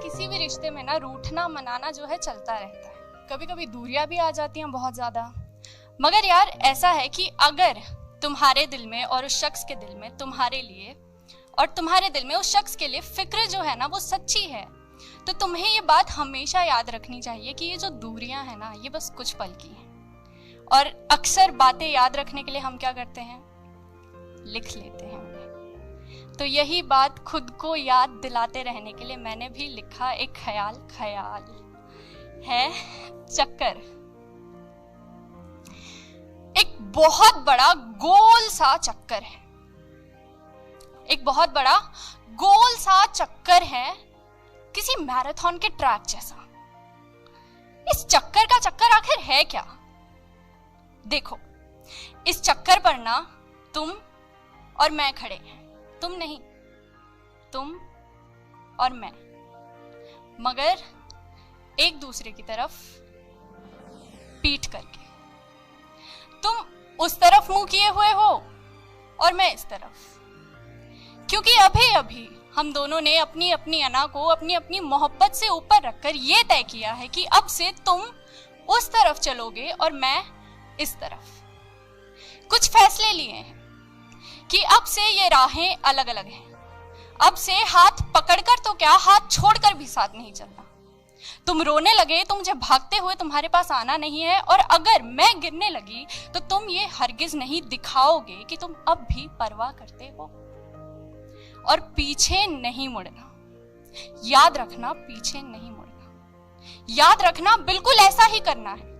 किसी भी रिश्ते में ना रूठना मनाना जो है चलता रहता है। कभी कभी दूरियां भी आ जाती हैं बहुत ज्यादा। मगर यार ऐसा है कि अगर तुम्हारे दिल में और उस शख्स के दिल में तुम्हारे लिए और तुम्हारे दिल में उस शख्स के लिए फिक्र जो है ना वो सच्ची है, तो तुम्हें ये बात हमेशा याद रखनी चाहिए कि ये जो दूरियां हैं ना ये बस कुछ पल की हैं। और अक्सर बातें याद रखने के लिए हम क्या करते हैं, लिख लेते हैं उन्हें। तो यही बात खुद को याद दिलाते रहने के लिए मैंने भी लिखा एक ख्याल है चक्कर। एक बहुत बड़ा गोल सा चक्कर है, एक बहुत बड़ा गोल सा चक्कर है किसी मैराथन के ट्रैक जैसा। इस चक्कर का चक्कर आखिर है क्या? देखो, इस चक्कर पर ना तुम और मैं खड़े हैं। तुम नहीं, तुम और मैं, मगर एक दूसरे की तरफ पीठ करके। तुम उस तरफ मुंह किए हुए हो और मैं इस तरफ, क्योंकि अभी अभी हम दोनों ने अपनी अपनी अना को अपनी अपनी मोहब्बत से ऊपर रखकर यह तय किया है कि अब से तुम उस तरफ चलोगे और मैं इस तरफ। कुछ फैसले लिए हैं कि अब से ये राहें अलग अलग हैं। अब से हाथ पकड़कर तो क्या, हाथ छोड़कर भी साथ नहीं चलना। तुम रोने लगे तो मुझे भागते हुए तुम्हारे पास आना नहीं है, और अगर मैं गिरने लगी तो तुम ये हरगिज नहीं दिखाओगे कि तुम अब भी परवाह करते हो। और पीछे नहीं मुड़ना, याद रखना, पीछे नहीं मुड़ना। याद रखना, बिल्कुल ऐसा ही करना है।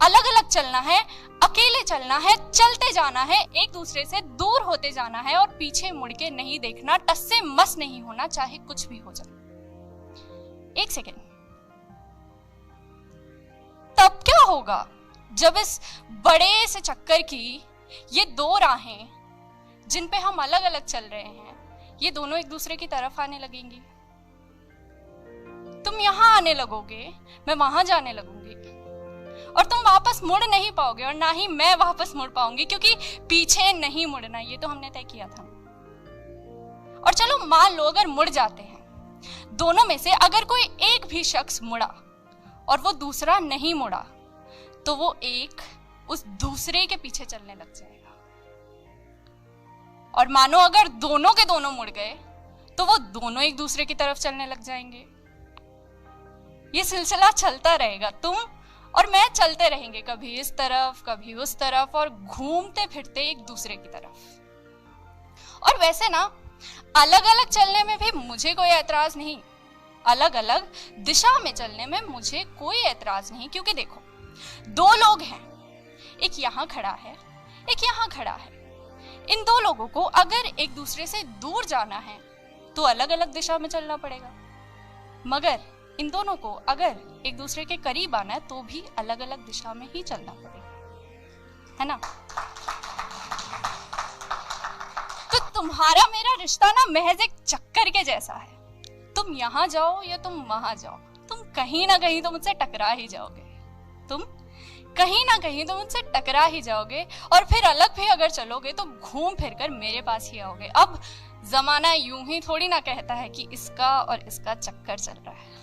अलग अलग चलना है, अकेले चलना है, चलते जाना है, एक दूसरे से दूर होते जाना है, और पीछे मुड़ के नहीं देखना, टस से मस नहीं होना, चाहे कुछ भी हो जाए। एक सेकेंड, तब क्या होगा जब इस बड़े से चक्कर की ये दो राहें जिन पे हम अलग अलग चल रहे हैं, ये दोनों एक दूसरे की तरफ आने लगेंगी। तुम यहां आने लगोगे, मैं वहां जाने लगूंगी, और तुम वापस मुड़ नहीं पाओगे और ना ही मैं वापस मुड़ पाऊंगी, क्योंकि पीछे नहीं मुड़ना, ये तो हमने तय किया था। और चलो मान लो अगर मुड़ जाते हैं, दोनों में से अगर कोई एक भी शख्स मुड़ा और वो दूसरा नहीं मुड़ा, तो वो एक उस दूसरे के पीछे चलने लग जाएगा। और मानो अगर दोनों के दोनों मुड़ गए तो वो दोनों एक दूसरे की तरफ चलने लग जाएंगे। ये सिलसिला चलता रहेगा, तुम और मैं चलते रहेंगे, कभी इस तरफ कभी उस तरफ, और घूमते फिरते एक दूसरे की तरफ। और वैसे ना अलग अलग चलने में भी मुझे कोई ऐतराज नहीं, अलग अलग दिशा में चलने में मुझे कोई ऐतराज नहीं, क्योंकि देखो, दो लोग हैं, एक यहां खड़ा है, एक यहां खड़ा है। इन दो लोगों को अगर एक दूसरे से दूर जाना है तो अलग अलग दिशा में चलना पड़ेगा, मगर इन दोनों को अगर एक दूसरे के करीब आना है तो भी अलग अलग दिशा में ही चलना पड़ेगा, है ना? तो तुम्हारा मेरा रिश्ता ना महज एक चक्कर के जैसा है। तुम यहां जाओ या तुम वहां जाओ, तुम कहीं ना कहीं तो मुझसे टकरा ही जाओगे, तुम कहीं ना कहीं तो मुझसे टकरा ही जाओगे, और फिर अलग भी अगर चलोगे तो घूम फिर कर मेरे पास ही आओगे। अब जमाना यूं ही थोड़ी ना कहता है कि इसका और इसका चक्कर चल रहा है।